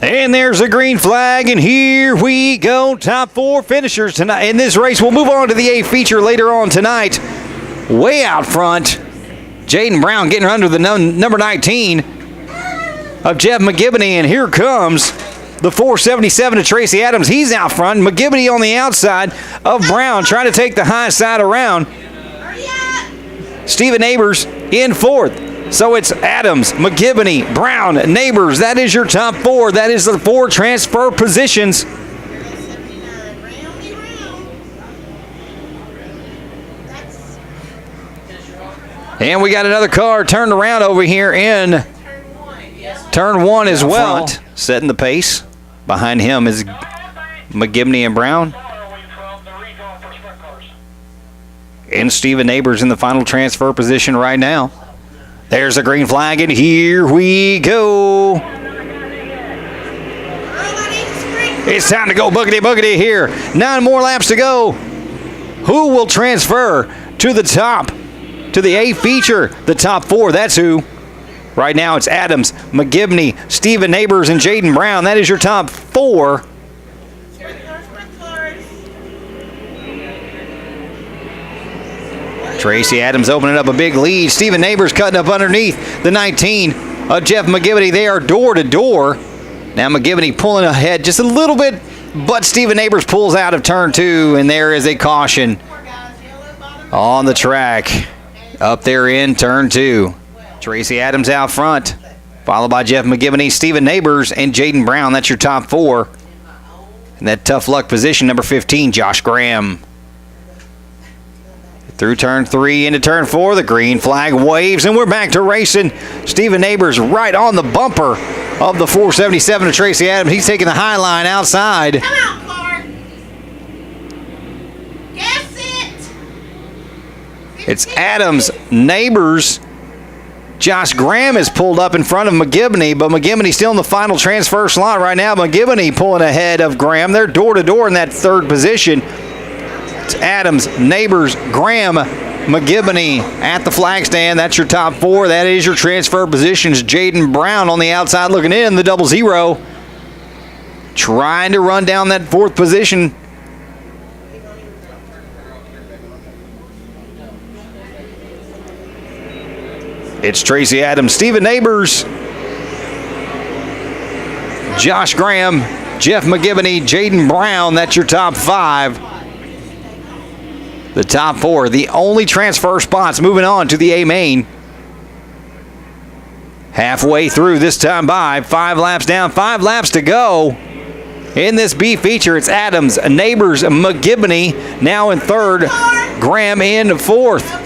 And there's a green flag, and here we go. Top 4 finishers tonight in this race. We'll move on to the A feature later on tonight. Way out front, Jaden Brown getting under the number 19 of Jeff McGibney, and here comes the 477 to Tracy Adams. He's out front. McGibney on the outside of Brown, trying to take the high side around. Steven Neighbors in 4th. So it's Adams, McGibney, Brown, Neighbors. That is your top 4. That is the 4 transfer positions. And we got another car turned around over here in turn 1 as well. Setting the pace. Behind him is McGibney and Brown. And Steven Neighbors in the final transfer position right now. There's a green flag, and here we go. It's time to go boogity here. 9 more laps to go. Who will transfer to the top, to the A feature? The top 4, that's who. Right now it's Adams, McGibney, Steven Neighbors, and Jaden Brown. That is your top 4. Tracy Adams opening up a big lead. Steven Neighbors cutting up underneath the 19 of Jeff McGibney. They are door to door. Now McGibney pulling ahead just a little bit, but Steven Neighbors pulls out of turn 2, and there is a caution on the track up there in turn 2. Tracy Adams out front, followed by Jeff McGibney, Steven Neighbors, and Jaden Brown. That's your top 4. And that tough luck position, number 15, Josh Graham. Through turn 3 into turn 4, the green flag waves, and we're back to racing. Steven Neighbors right on the bumper of the 477 of Tracy Adams. He's taking the high line outside. Come out, car. Guess it. It's Adams, Neighbors. Josh Graham is pulled up in front of McGibney, but McGibney's still in the final transfer slot right now. McGibney pulling ahead of Graham. They're door to door in that 3rd position. It's Adams, Neighbors, Graham, McGibney at the flag stand. That's your top 4. That is your transfer positions. Jaden Brown on the outside looking in, the 00. Trying to run down that 4th position. It's Tracy Adams, Steven Neighbors, Josh Graham, Jeff McGibney, Jaden Brown. That's your top 5. The top 4, the only transfer spots moving on to the A main. Halfway through this time by, 5 laps down, 5 laps to go. In this B feature, it's Adams, Neighbors, McGibney now in 3rd, Graham in 4th.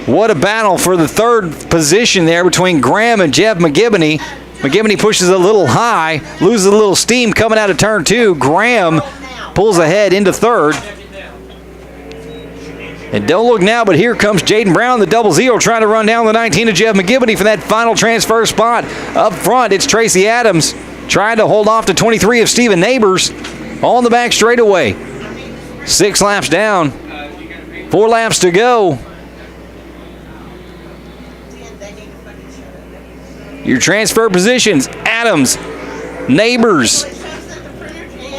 What a battle for the 3rd position there between Graham and Jeff McGibney. McGibney pushes a little high, loses a little steam coming out of turn 2. Graham pulls ahead into 3rd. And don't look now, but here comes Jaden Brown, the 00, trying to run down the 19 of Jeff McGibney for that final transfer spot. Up front, it's Tracy Adams trying to hold off to 23 of Steven Neighbors on the back straightaway. 6 laps down, 4 laps to go. Your transfer positions, Adams, Neighbors.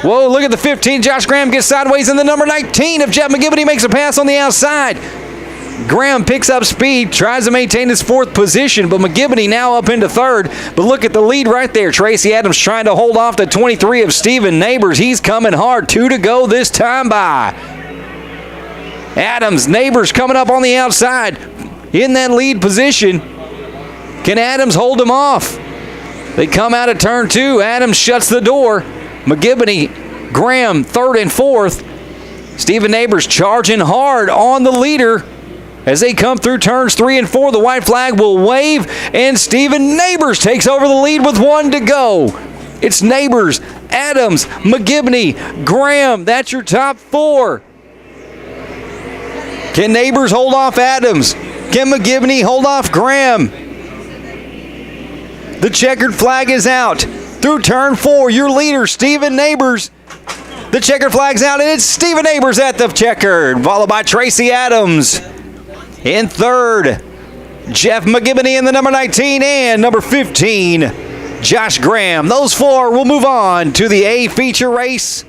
Whoa, look at the 15. Josh Graham gets sideways, and the number 19 of Jeff McGibney makes a pass on the outside. Graham picks up speed, tries to maintain his 4th position, but McGibney now up into 3rd. But look at the lead right there. Tracy Adams trying to hold off the 23 of Steven Neighbors. He's coming hard. 2 to go this time by. Adams, Neighbors coming up on the outside in that lead position. Can Adams hold him off? They come out of turn 2. Adams shuts the door. McGibney, Graham, 3rd and 4th. Steven Neighbors charging hard on the leader as they come through turns 3 and 4. The white flag will wave, and Steven Neighbors takes over the lead with 1 to go. It's Neighbors, Adams, McGibney, Graham. That's your top 4. Can Neighbors hold off Adams? Can McGibney hold off Graham? The checkered flag is out. Through turn 4, your leader, Steven Neighbors. The checkered flag's out, and it's Steven Neighbors at the checkered, followed by Tracy Adams in 3rd. Jeff McGibbony in the number 19 and number 15, Josh Graham. Those four will move on to the A feature race.